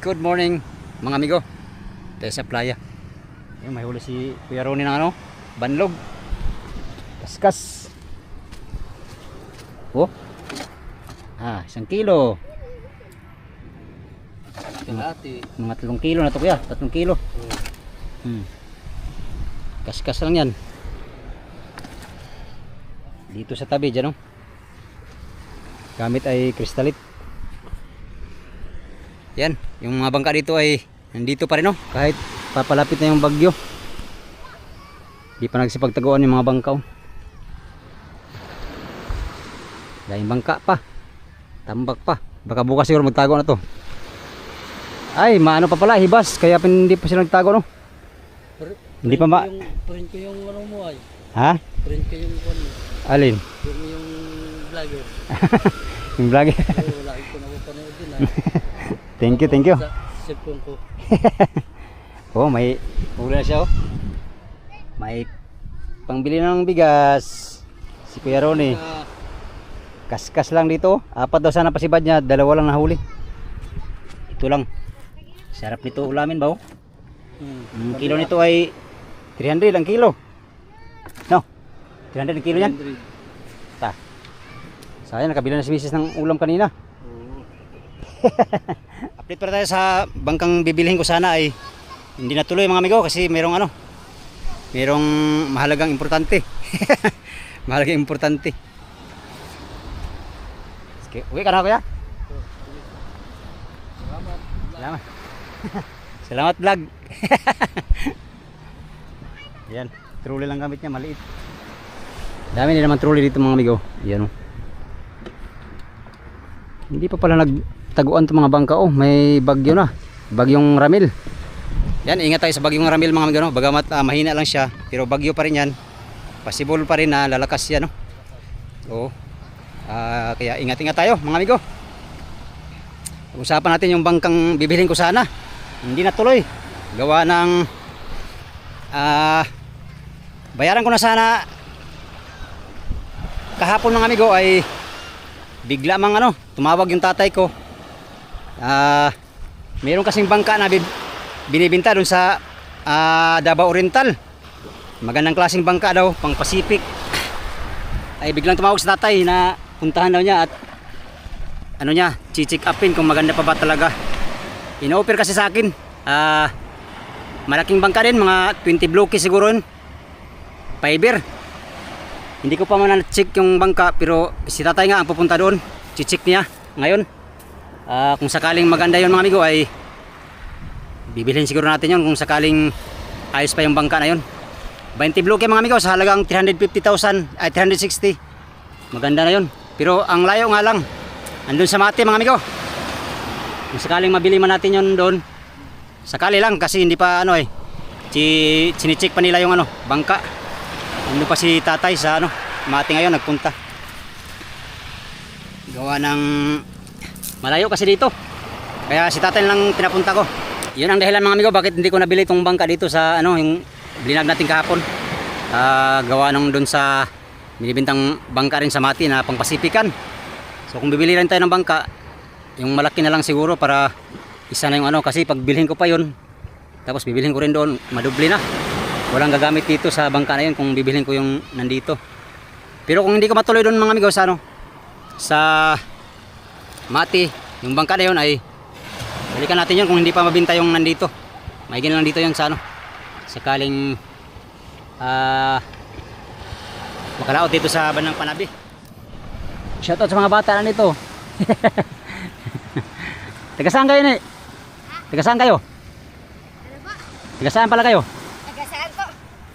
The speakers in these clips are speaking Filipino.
Good morning mga amigo. Tayo sa playa. Ayun, may huli si Kuya Ronnie ng ano, banlog. Kaskas. Oh. 1 kilo. Mga 3 kilo na to kuya, 3 kilo. Kaskas lang yan. Dito sa tabi dyan, no? Gamit ay kristalit. Yan, yung mga bangka dito ay nandito pa rin, no? Kahit papalapit na yung bagyo. Di pa nagsipagtaguan yung mga bangka, oh. Dahil bangka pa. Tambak pa. Baka bukas siguro magtago na to. Ay, maano pa pala, hibas. Kaya hindi pa sila nagtago, no? Hindi pa ma... Print ko yung ano mo ay. Ha? Print ko yung ano. Alin? Yung vlogger. Yung vlogger. Oo, wala ko na panood din ah. Thank you, thank you. Sa cellphone ko. Oh, may huli na siya, oh. May pangbili ng bigas. Si Kuya Ronnie. Kaskas lang dito. 4 daw sana pasibad niya, 2 lang nahuli. Ito lang. Sarap nito ulamin ba, oh? Ang kilo nito ay 300 ang kilo. No? 300 ang kilo yan? 300. Ta. Sayang, nakabila na si Mrs. ng ulam kanina. Update pa tayo sa bangkang bibilihin ko sana ay hindi natuloy mga amigo kasi merong ano, merong mahalagang importante. Mahalagang importante. Okay, uwi ka na kuya? Salamat. Salamat vlog. Yan, trolley lang gamit niya, maliit. Dami din naman trolley dito mga amigo. Yan, oh. Hindi pa pala nagtaguan itong mga bangka, oh. May bagyo na. Bagyong Ramil. Yan, ingat tayo sa bagyong Ramil mga amigo, no? Bagamat mahina lang siya, pero bagyo pa rin yan. Possible pa rin na lalakas yan, no? Oo. Kaya ingat-ingat tayo mga amigo. Usapan natin yung bangkang bibilhin ko sana. Hindi natuloy. Gawa ng bayaran ko na sana kahapon mga amigo ay bigla mang ano, tumawag yung tatay ko. Meron kasing bangka na binibinta doon sa Davao Oriental. Magandang klaseng bangka daw, pang Pacific. Ay biglang tumawag sa tatay na puntahan daw niya at ano niya, check upin kung maganda pa ba talaga. Ino-offer kasi sa akin. Malaking bangka din, mga 20 bloke siguro yun. Fiber. Hindi ko pa man na-check yung bangka pero si tatay nga ang pupunta doon. Check niya ngayon. Kung sakaling maganda yun mga amigo ay bibilhin siguro natin yun kung sakaling ayos pa yung bangka na yun. 20 bloke mga amigo sa halagang 350,000 ay 360. Maganda na yun. Pero ang layo nga lang. Andun sa Mati mga amigo. Kung sakaling mabili man natin yun doon. Sakali lang kasi hindi pa ano eh. Sinicheck pa nila yung ano, bangka. Andun pa si tatay sa ano, Mati ngayon nagpunta. Gawa ng malayo kasi dito. Kaya si tatay lang pinapunta ko. Yun ang dahilan mga amigo bakit hindi ko nabili itong bangka dito sa ano, yung blinag natin kahapon. Gawa nung doon sa binibintang bangka rin sa Mati na pang Pasifikan. So kung bibili rin tayo ng bangka, yung malaki na lang siguro para isa na yung ano, kasi pag bilhin ko pa yun tapos bibilhin ko rin doon, madubli na. Walang gagamit dito sa bangka na yun kung bibilhin ko yung nandito. Pero kung hindi ko matuloy doon mga amigo sa ano, sa Mati, yung bangka na yun ay balikan natin yun kung hindi pa mabinta yung nandito. Maigin lang dito yun sa ano, sakaling makalaot dito sa bandang Panabi. Shoutout sa mga bata na nito. Taga saan kayo ni? Taga saan kayo? Ano ba? Taga saan pala kayo? Taga saan po?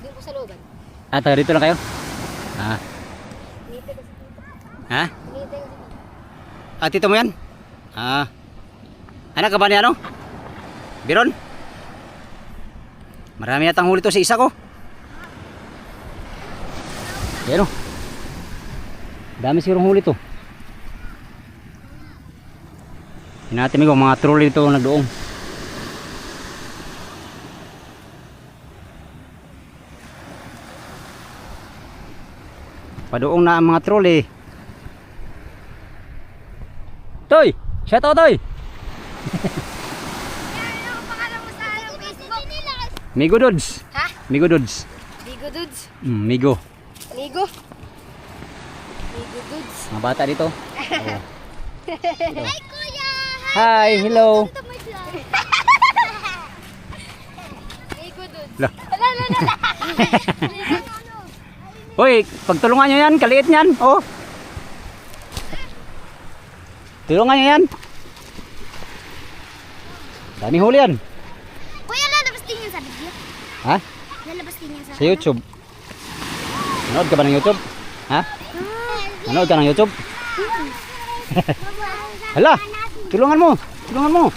Doon po sa looban. Taga dito lang kayo? Dito kasi dito. Ha? Dito kasi. Tito mo yan? Anak ka ba ni ano? Biron? Marami yatang huli to sa isa ko. Yan o. Dami sigurong huli to. Hinati mo mga trolley dito nagdoong. Padoong na ang mga trolley. Toy! Shout out, Toy! Migo Dudes. Ha? Migo Dudes. Bigo dudes. Migo. Nigo. Bigo dudes. Mga bata dito. Hi, kuya! Hi, hello. Ito may vlog. Bigo dudes. Lah. Ala, ala, ala. Hoy, pagtulungan nyo yan, kaliit niyan. Oh. Tulungan nyo yan. Dami huli yan. Kuya, lalabas din yan sa video. Ha? Lalabas din yan sa Sa YouTube. Nanood ka ba ng YouTube? Ha? Nanood ka ng YouTube? Hala, tulungan mo. Tulungan mo.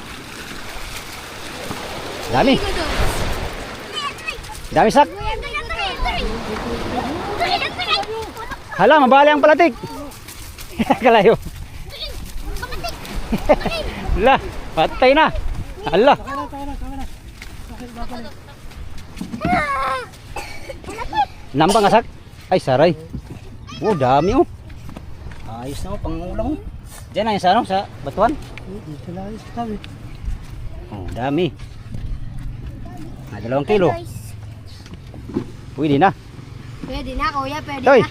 Dami. Bigo dudes. Dami sak. Kuya, kuya, kuya, kuya. Hala, mabali ang palatik. Kalayo. Hala, patay na. Hala. Nambang asak. Ay, saray. Oh, dami oh. Ayos na oh, pangulam oh. Diyan na yung sa ano, sa batuan. Dito lang sa tabi. Oh, dami. 2 kilo. Pwede na. Pwede na, kuya, pwede Hoy. na.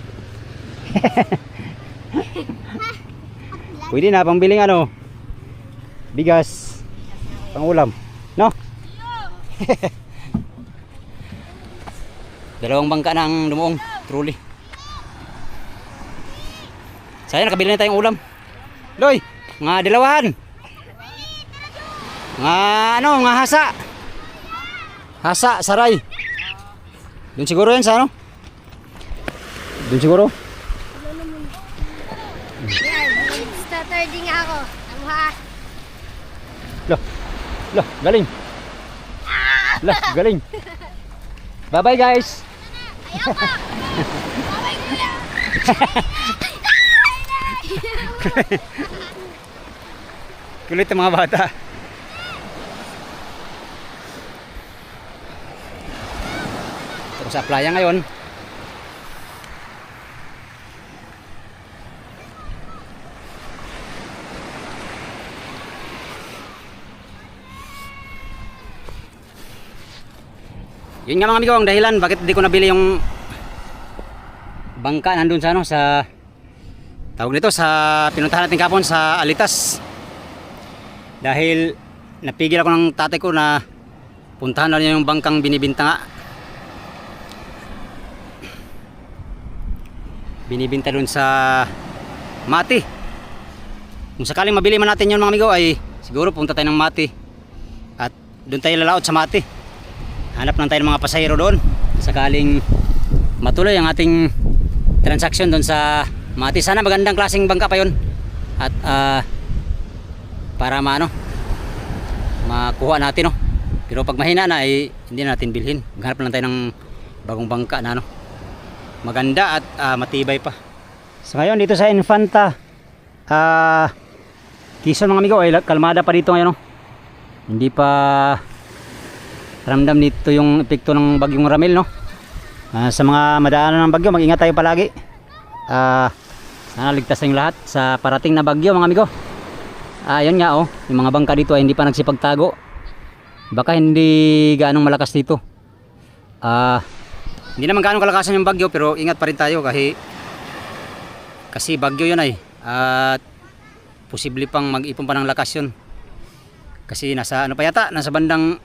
Pwede na pangbiling ano. Bigas. Pangulam. No? 2 bangka ng dumuong truly. Sayang nakabili na tayong ulam. Loy, nga dilawahan. Nga ano, nga hasa. Hasa, saray. Doon siguro yan sa ano? Doon siguro. Yan, starter din nga ako. Ano ha? Loh. Loh, galing. Lah, galing. Bye-bye guys. Ayoko! Baway, kuya! Kulit ang mga bata. Tapos sa playa ngayon. Yun nga mga amigo, ang dahilan bakit hindi ko nabili yung bangka nandun sa ano, sa tawag nito, sa pinuntahan natin kapon sa Alitas. Dahil napigil ako ng tatay ko na puntahan na niya yung bangkang binibinta nga. Binibinta dun sa Mati. Kung sakaling mabili man natin yun mga amigo, ay siguro punta tayo ng Mati at dun tayo lalaot sa Mati. Hanap lang tayo ng mga pasahero doon sakaling matuloy ang ating transaction doon sa Mati. Sana magandang klaseng bangka pa yun at para makuha natin no. Pero pag mahina na ay hindi na natin bilhin. Maghanap lang tayo ng bagong bangka na maganda at matibay pa. So ngayon dito sa Infanta Quezon mga amigo ay kalmada pa dito ngayon no. Hindi pa ramdam dito yung epekto ng bagyong Ramil no. Sa mga madaanan ng bagyo, mag-ingat tayo palagi. Sana ligtas na yung lahat sa parating na bagyo mga amigo. Yun nga oh, yung mga bangka dito ay hindi pa nagsipagtago. Baka hindi gaanong malakas dito. Hindi naman gaano kalakasan yung bagyo pero ingat pa rin tayo kasi bagyo yun ay at posible pang mag-ipon pa ng lakas yun. Kasi nasa ano pa yata, nasa bandang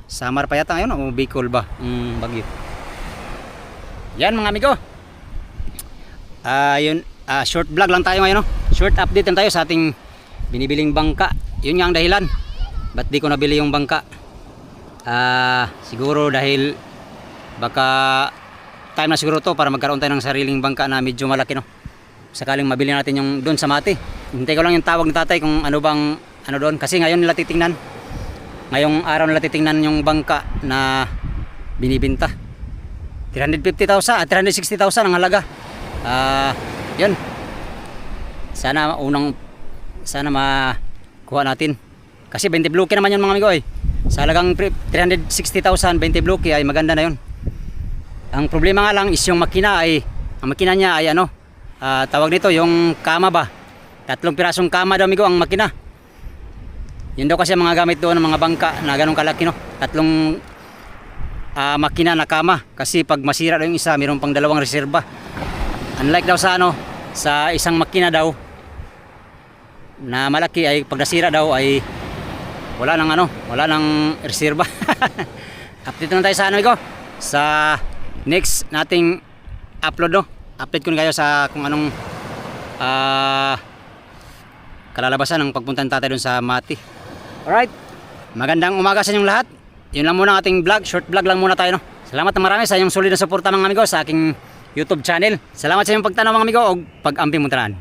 Samar pa yata ngayon o Bicol ba bagyo. Yan mga amigo. Short vlog lang tayo ngayon no? Short update lang tayo sa ating binibiling bangka. Yun nga ang dahilan ba't di ko nabili yung bangka. Siguro dahil baka time na siguro to para magkaroon tayo ng sariling bangka na medyo malaki no. Sakaling mabili natin yung doon sa Mati. Hintay ko lang yung tawag ni tatay kung ano bang ano doon. Kasi ngayon nila titingnan. Ngayong araw nila titingnan yung bangka na binibinta. 350,000 at 360,000 ang halaga. Yun. Sana makuha natin. Kasi 20 bloke naman yun mga amigo eh. Sa halagang 360,000 20 bloke ay maganda na yun. Ang problema nga lang is yung makina ay ang makina niya ay ano, tawag nito yung kama ba. 3 pirasong kama daw amigo ang makina. Yun daw kasi mga gamit doon ng mga bangka na ganun kalaki no. 3 makina na kama. Kasi pag masira daw yung isa, mayroon pang dalawang reserba. Unlike daw sa ano, sa isang makina daw na malaki ay pag nasira daw ay wala nang reserba. Update na tayo sa ano ko, sa next nating upload no. Update ko na kayo sa kung anong kalalabasan ng pagpunta ng tatay dun sa Mati. Alright, magandang umaga sa inyong lahat. Yun lang muna ang ating vlog, short vlog lang muna tayo no. Salamat na marami sa inyong solid na suporta mga amigo sa aking YouTube channel. Salamat sa inyong pagtanaw mga amigo o pag-amping mo tanan.